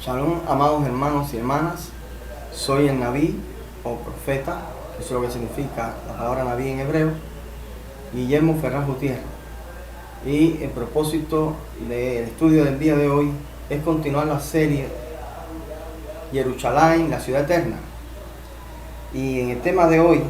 Shalom, amados hermanos y hermanas. Soy el Naví o profeta, eso es lo que significa la palabra Naví en hebreo, Guillermo Ferraz Gutiérrez. Y el propósito del estudio del día de hoy es continuar la serie Jerusalén, la ciudad eterna. Y en el tema de hoy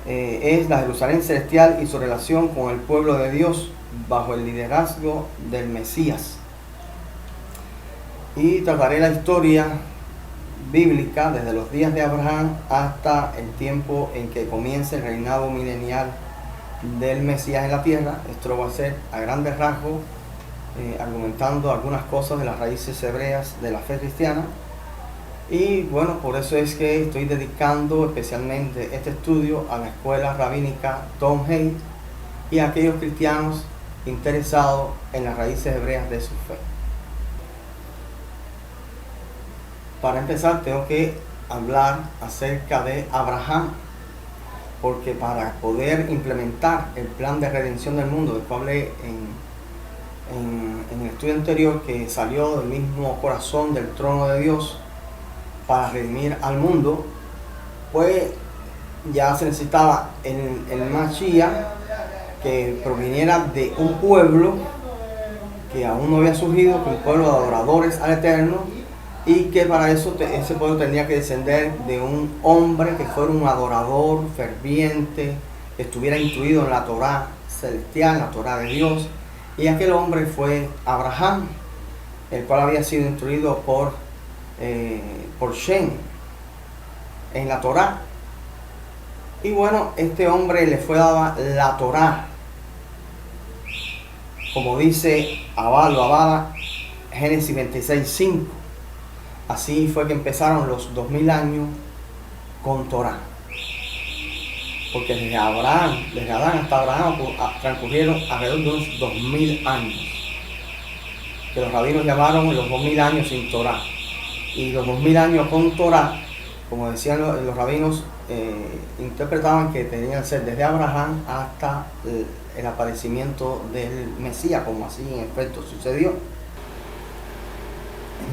es la Jerusalén celestial y su relación con el pueblo de Dios bajo el liderazgo del Mesías. Y trataré la historia bíblica desde los días de Abraham hasta el tiempo en que comience el reinado milenial del Mesías en la tierra. Esto lo va a hacer a grandes rasgos, argumentando algunas cosas de las raíces hebreas de la fe cristiana. Y bueno, por eso es que estoy dedicando especialmente este estudio a la escuela rabínica Tom Hay y a aquellos cristianos interesados en las raíces hebreas de su fe. Para empezar, tengo que hablar acerca de Abraham, porque para poder implementar el plan de redención del mundo, del cual hablé en el estudio anterior, que salió del mismo corazón del trono de Dios para redimir al mundo, pues ya se necesitaba el Mashiach que proviniera de un pueblo que aún no había surgido, que un pueblo de adoradores al Eterno, y que para eso ese pueblo tenía que descender de un hombre que fuera un adorador ferviente, que estuviera instruido en la Torá celestial, la Torá de Dios. Y aquel hombre fue Abraham, el cual había sido instruido por Shem en la Torá. Y bueno, este hombre le fue dada la Torá, como dice Abada, Génesis 26:5. Así fue que empezaron los 2000 años con Torá. Porque desde Adán hasta Abraham transcurrieron alrededor de unos 2000 años, que los rabinos llamaron los 2000 años sin Torá. Y los 2000 años con Torá, como decían los rabinos, interpretaban que tenían que ser desde Abraham hasta el aparecimiento del Mesías, como así en efecto sucedió.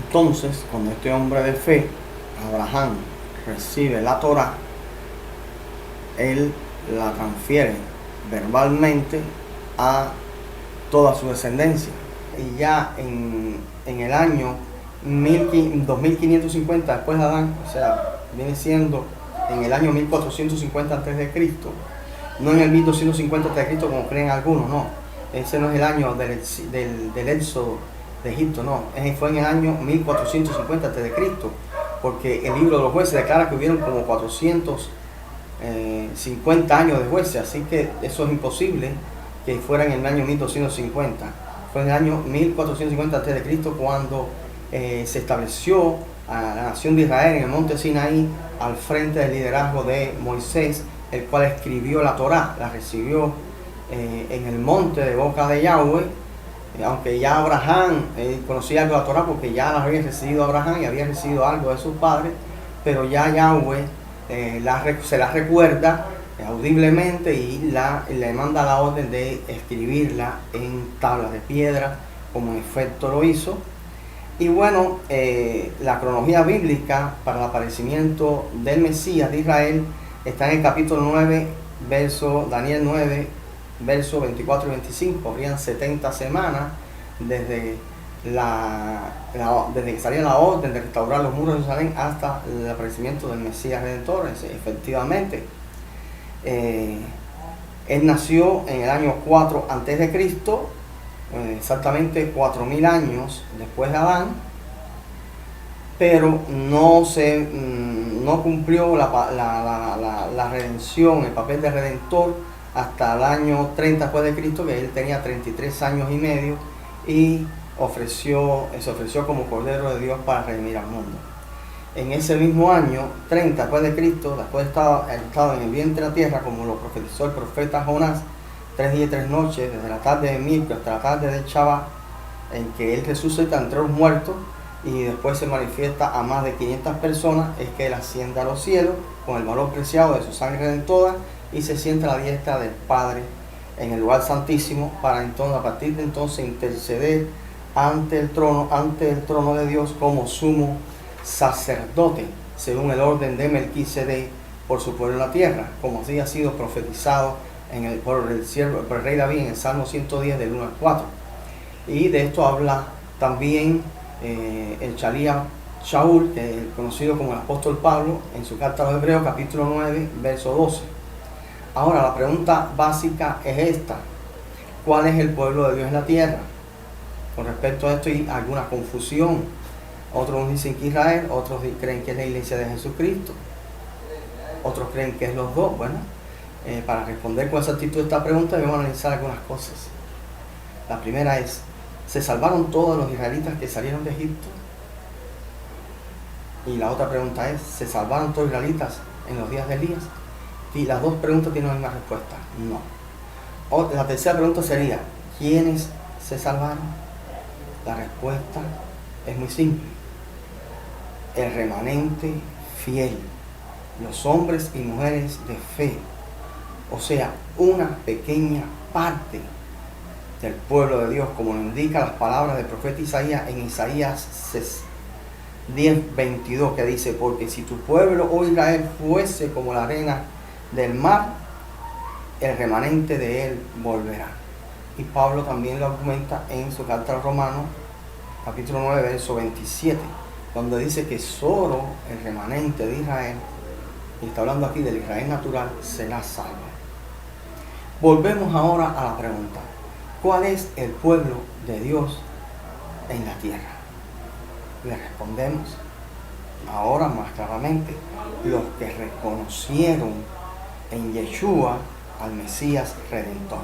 Entonces, cuando este hombre de fe, Abraham, recibe la Torá, él la transfiere verbalmente a toda su descendencia. Y ya en el año 2550 después de Adán, o sea, viene siendo en el año 1450 a.C., no en el 1250 a.C. como creen algunos, no. Ese no es el año del éxodo de Egipto, no. Fue en el año 1450 a.C., porque el libro de los jueces declara que hubieron como 450 años de jueces, así que eso es imposible que fuera en el año 1250. Fue en el año 1450 a.C. cuando se estableció a la nación de Israel en el monte Sinaí al frente del liderazgo de Moisés, el cual escribió la Torá, la recibió en el monte de boca de Yahweh. Aunque ya Abraham conocía algo de la Torá, porque ya la había recibido Abraham y había recibido algo de sus padres, pero ya Yahweh se la recuerda audiblemente y le manda la orden de escribirla en tablas de piedra, como en efecto lo hizo. Y bueno, la cronología bíblica para el aparecimiento del Mesías de Israel está en el capítulo 9, Daniel 9, versos 24 y 25. Habrían 70 semanas desde que salía la orden de restaurar los muros de Jerusalén hasta el aparecimiento del Mesías Redentor. Efectivamente, él nació en el año 4 a.C., exactamente 4000 años después de Adán, pero no cumplió la redención, el papel de redentor, hasta el año 30 después de Cristo, que él tenía 33 años y medio y se ofreció como Cordero de Dios para redimir al mundo. En ese mismo año 30 después de Cristo, después de haber estado en el vientre de la tierra, como lo profetizó el profeta Jonás, 3 días y 3 noches, desde la tarde de miércoles hasta la tarde de Shabbat, en que él resucita entre los muertos y después se manifiesta a más de 500 personas, es que él asciende a los cielos con el valor preciado de su sangre redentora y se sienta a la diestra del Padre en el lugar santísimo para entonces, a partir de entonces, interceder ante el trono de Dios como sumo sacerdote, según el orden de Melquisedec por su pueblo en la tierra, como así ha sido profetizado por el rey David en el Salmo 110 del 1 al 4. Y de esto habla también el Chalía Shaul, que es conocido como el apóstol Pablo, en su carta a los Hebreos, capítulo 9, verso 12. Ahora, la pregunta básica es esta: ¿cuál es el pueblo de Dios en la tierra? Con respecto a esto hay alguna confusión. Otros dicen que Israel, otros creen que es la iglesia de Jesucristo, otros creen que es los dos. Bueno, para responder con exactitud a esta pregunta debemos analizar algunas cosas. La primera es: ¿se salvaron todos los israelitas que salieron de Egipto? Y la otra pregunta es: ¿se salvaron todos los israelitas en los días de Elías? Y las dos preguntas tienen la misma respuesta: no. La tercera pregunta sería: ¿quiénes se salvaron? La respuesta es muy simple: el remanente fiel, los hombres y mujeres de fe, o sea, una pequeña parte del pueblo de Dios, como lo indican las palabras del profeta Isaías en Isaías 10:22, que dice: porque si tu pueblo, oh Israel, fuese como la arena del mar, el remanente de él volverá. Y Pablo también lo argumenta en su carta a los Romanos, capítulo 9, verso 27, donde dice que solo el remanente de Israel, y está hablando aquí del Israel natural, será salvo. Volvemos ahora a la pregunta: ¿cuál es el pueblo de Dios en la tierra? Le respondemos ahora más claramente: los que reconocieron en Yeshua al Mesías Redentor,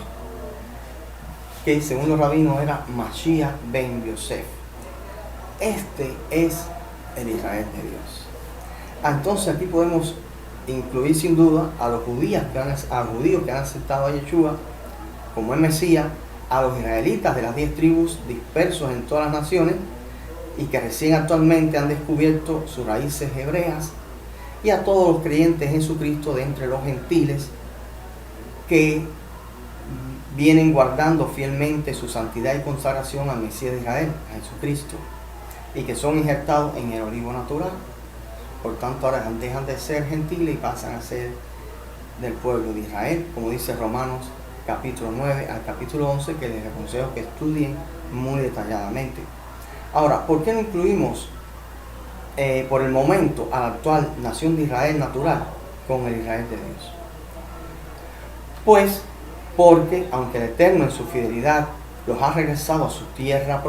que según los rabinos era Mashiach ben Yosef. Este es el Israel de Dios. Entonces aquí podemos incluir sin duda a los judíos que han aceptado a Yeshua como el Mesías, a los israelitas de las 10 tribus dispersos en todas las naciones y que recién actualmente han descubierto sus raíces hebreas, y a todos los creyentes en Jesucristo de entre los gentiles que vienen guardando fielmente su santidad y consagración al Mesías de Israel, a Jesucristo, y que son injertados en el olivo natural. Por tanto, ahora dejan de ser gentiles y pasan a ser del pueblo de Israel, como dice Romanos capítulo 9 al capítulo 11, que les aconsejo que estudien muy detalladamente. Ahora, ¿por qué no incluimos por el momento a la actual nación de Israel natural con el Israel de Dios? Pues porque, aunque el Eterno en su fidelidad los ha regresado a su tierra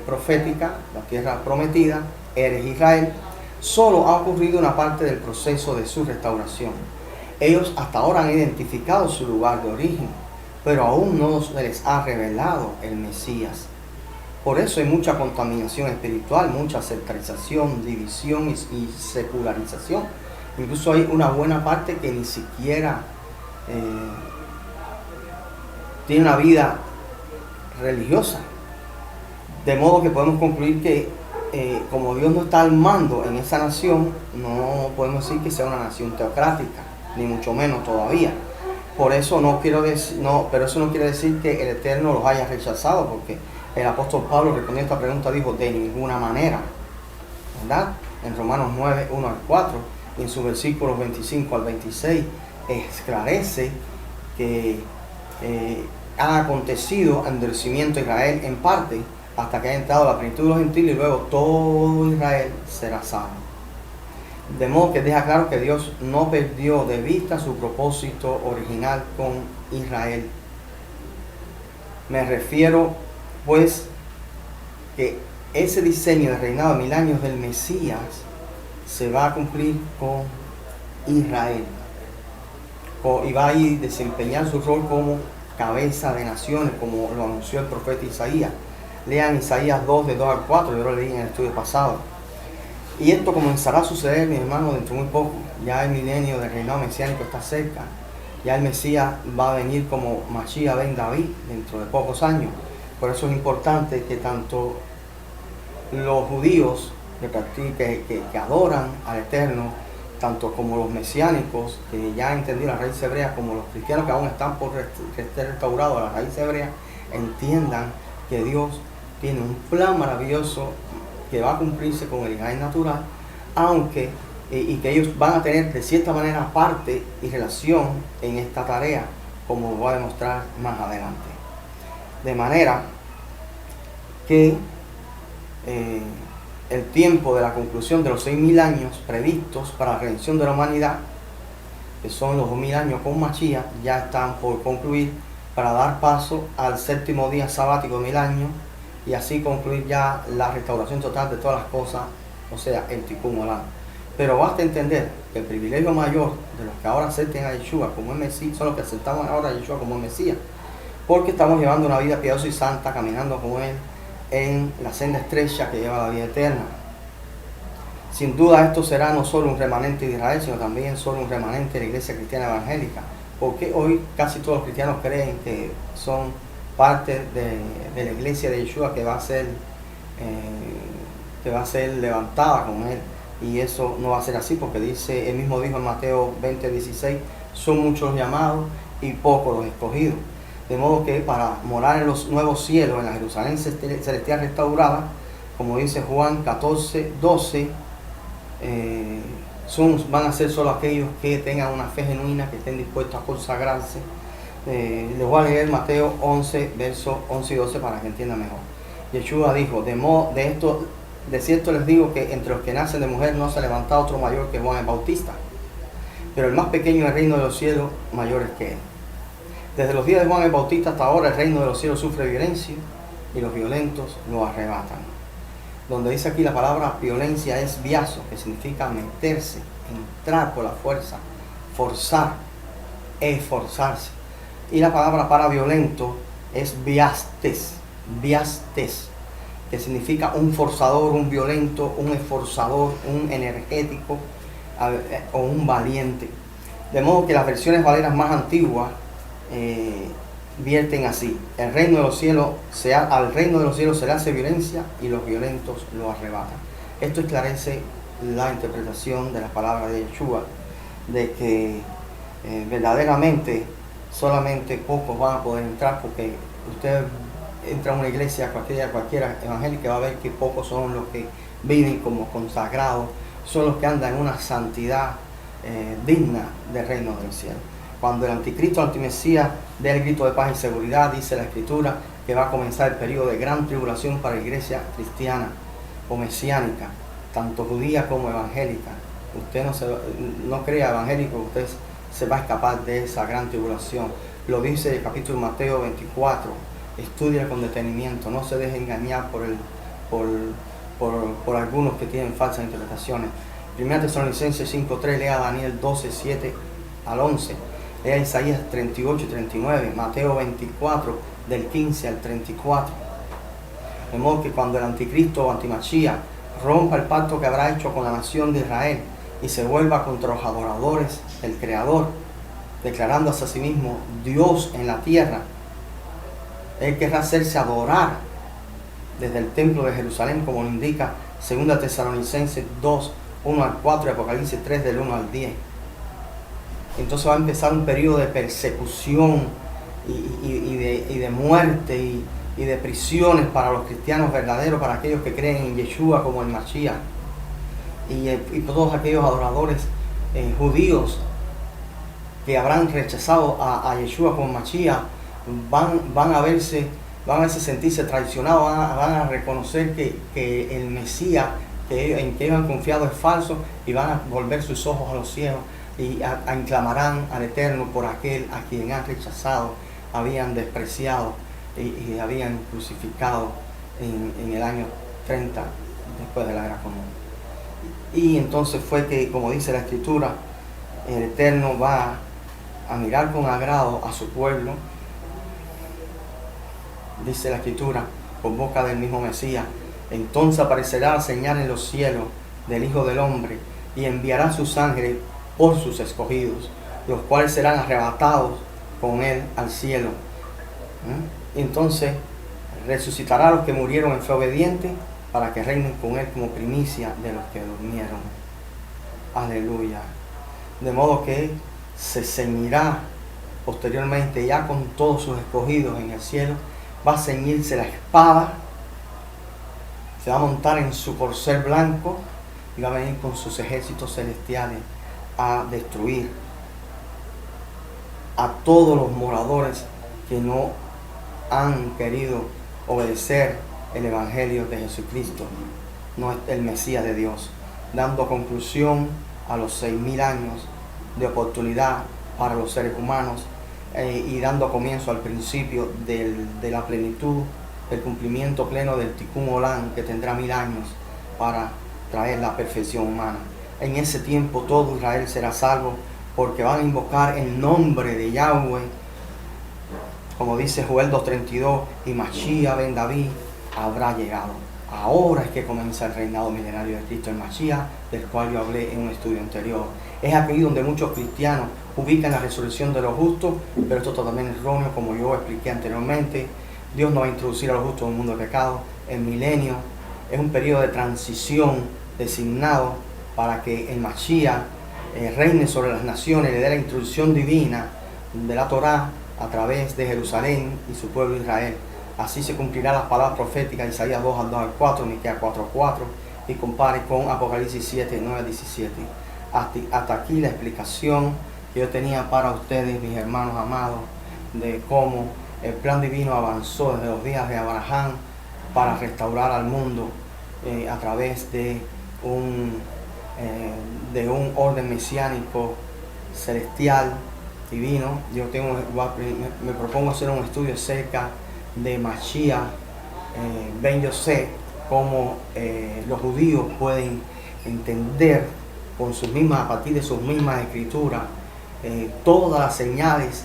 profética, la tierra prometida, eres Israel, solo ha ocurrido una parte del proceso de su restauración. Ellos hasta ahora han identificado su lugar de origen, pero aún no se les ha revelado el Mesías. Por eso hay mucha contaminación espiritual, mucha sectarización, división y secularización. Incluso hay una buena parte que ni siquiera tiene una vida religiosa. De modo que podemos concluir que como Dios no está al mando en esa nación, no podemos decir que sea una nación teocrática, ni mucho menos todavía. Por eso pero eso no quiere decir que el Eterno los haya rechazado, porque el apóstol Pablo, respondiendo a esta pregunta, dijo: de ninguna manera, ¿verdad? En Romanos 9, 1 al 4, y en sus versículos 25 al 26, esclarece que ha acontecido endurecimiento de Israel en parte, hasta que haya entrado la plenitud de los gentiles, y luego todo Israel será salvo. De modo que deja claro que Dios no perdió de vista su propósito original con Israel. Me refiero, pues, que ese diseño de reinado de 1000 años del Mesías se va a cumplir con Israel, y va a ir desempeñar su rol como cabeza de naciones, como lo anunció el profeta Isaías. Lean Isaías 2, de 2 al 4, yo lo leí en el estudio pasado. Y esto comenzará a suceder, mis hermanos, dentro de muy poco. Ya el milenio del reinado mesiánico está cerca. Ya el Mesías va a venir como Mashiach ben David dentro de pocos años. Por eso es importante que tanto los judíos que adoran al Eterno, tanto como los mesiánicos que ya han entendido la raíz hebrea, como los cristianos que aún están por ser restaurados a la raíz hebrea, entiendan que Dios tiene un plan maravilloso que va a cumplirse con el Israel natural, aunque y que ellos van a tener de cierta manera parte y relación en esta tarea, como lo voy a demostrar más adelante. De manera que el tiempo de la conclusión de los 6.000 años previstos para la redención de la humanidad, que son los 2.000 años con Mashiach, ya están por concluir para dar paso al séptimo día sabático de 1.000 años y así concluir ya la restauración total de todas las cosas, o sea, el Tikkun Olam. Pero basta entender que el privilegio mayor de los que ahora acepten a Yeshua como el Mesías, son los que aceptamos ahora a Yeshua como el Mesías, porque estamos llevando una vida piadosa y santa, caminando con Él en la senda estrecha que lleva a la vida eterna. Sin duda esto será no solo un remanente de Israel, sino también solo un remanente de la iglesia cristiana evangélica, porque hoy casi todos los cristianos creen que son parte de la iglesia de Yeshua que va a ser levantada con Él. Y eso no va a ser así, porque dice, él mismo dijo en Mateo 20:16, son muchos los llamados y pocos los escogidos. De modo que para morar en los nuevos cielos, en la Jerusalén celestial restaurada, como dice Juan 14:12, van a ser solo aquellos que tengan una fe genuina, que estén dispuestos a consagrarse. Les voy a leer Mateo 11, versos 11 y 12 para que entiendan mejor. Yeshua dijo, de cierto les digo que entre los que nacen de mujer no se levanta otro mayor que Juan el Bautista, pero el más pequeño en el reino de los cielos mayor es que él. Desde los días de Juan el Bautista hasta ahora el reino de los cielos sufre violencia y los violentos lo arrebatan. Donde dice aquí la palabra violencia es biazo, que significa meterse, entrar por la fuerza, forzar, esforzarse. Y la palabra para violento es biastes, que significa un forzador, un violento, un esforzador, un energético o un valiente. De modo que las versiones valeras más antiguas vierten así: al reino de los cielos se le hace violencia y los violentos lo arrebatan. Esto esclarece la interpretación de las palabras de Yeshua, de que verdaderamente solamente pocos van a poder entrar, porque usted entra a una iglesia cualquiera evangélica, va a ver que pocos son los que viven como consagrados, son los que andan en una santidad digna del reino del cielo. Cuando el anticristo, el antimesías dé el grito de paz y seguridad, dice la escritura que va a comenzar el periodo de gran tribulación para la iglesia cristiana o mesiánica, tanto judía como evangélica. Usted no crea evangélico, usted se va a escapar de esa gran tribulación. Lo dice el capítulo Mateo 24. Estudia con detenimiento, no se deje engañar por algunos que tienen falsas interpretaciones. 1 Tesalonicenses 5:3, lea Daniel 12:7 al 11, lea Isaías 38 y 39, Mateo 24 del 15 al 34. De modo que cuando el anticristo o antimachía rompa el pacto que habrá hecho con la nación de Israel y se vuelva contra los adoradores del Creador, declarándose a sí mismo Dios en la tierra, Él querrá hacerse adorar desde el templo de Jerusalén, como lo indica 2 Tesalonicenses 2, 1 al 4 y Apocalipsis 3 del 1 al 10. Entonces va a empezar un periodo de persecución y de muerte y de prisiones para los cristianos verdaderos, para aquellos que creen en Yeshua como el Mashiach, y todos aquellos adoradores judíos que habrán rechazado a Yeshua como Mashiach van a sentirse traicionados, van a reconocer que el Mesías en que ellos han confiado es falso, y van a volver sus ojos a los cielos y clamarán al Eterno por aquel a quien han rechazado, habían despreciado y habían crucificado en el año 30 después de la era común. Y entonces fue que, como dice la Escritura, el Eterno va a mirar con agrado a su pueblo. Dice la Escritura, por boca del mismo Mesías: entonces aparecerá la señal en los cielos del Hijo del Hombre, y enviará sus ángeles por sus escogidos, los cuales serán arrebatados con él al cielo. Y entonces resucitará a los que murieron en fe obediente, para que reinen con él como primicia de los que durmieron. Aleluya. De modo que se ceñirá posteriormente, ya con todos sus escogidos en el cielo, va a ceñirse la espada se va a montar en su corcel blanco y va a venir con sus ejércitos celestiales a destruir a todos los moradores que no han querido obedecer el Evangelio de Jesucristo, no es el Mesías de Dios, dando conclusión a los 6.000 años de oportunidad para los seres humanos y dando comienzo al principio de la plenitud, el cumplimiento pleno del Tikkun Olam, que tendrá 1000 años para traer la perfección humana. En ese tiempo todo Israel será salvo, porque van a invocar el nombre de Yahweh, como dice Joel 2:32, y Mashiach ben David habrá llegado. Ahora es que comienza el reinado milenario de Cristo, el Mashiach, del cual yo hablé en un estudio anterior. Es aquí donde muchos cristianos ubican la resurrección de los justos, pero esto es totalmente erróneo, como yo expliqué anteriormente. Dios no va a introducir a los justos en un mundo de pecado. El milenio es un periodo de transición designado para que el Mashiach reine sobre las naciones, le dé la instrucción divina de la Torá a través de Jerusalén y su pueblo Israel. Así se cumplirá las palabras proféticas de Isaías 2:2-4, Miqueas 4:4, y compare con Apocalipsis 7:9-17. Hasta aquí la explicación que yo tenía para ustedes, mis hermanos amados, de cómo el plan divino avanzó desde los días de Abraham para restaurar al mundo a través de un orden mesiánico celestial divino. Me propongo hacer un estudio acerca de Mashiach ben Yosef, cómo los judíos pueden entender a partir de sus mismas escrituras todas las señales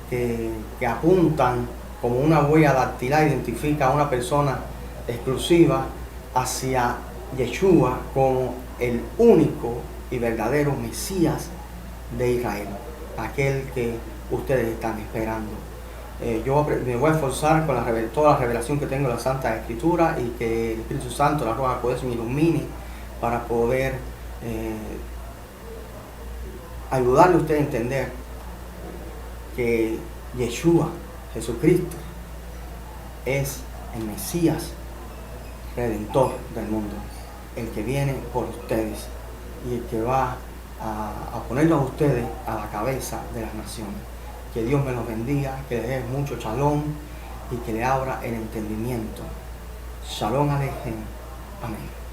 que apuntan como una huella dactilar, identifica a una persona exclusiva hacia Yeshua como el único y verdadero Mesías de Israel, aquel que ustedes están esperando. Yo me voy a esforzar con toda la revelación que tengo de la Santa Escritura, y que el Espíritu Santo, la Ruach HaKodesh, me ilumine para poder ayudarle a usted a entender que Yeshua, Jesucristo, es el Mesías Redentor del mundo, el que viene por ustedes y el que va a ponerlos a ustedes a la cabeza de las naciones. Que Dios me los bendiga, que les dé mucho shalom y que le abra el entendimiento. Shalom Alejem. Amén.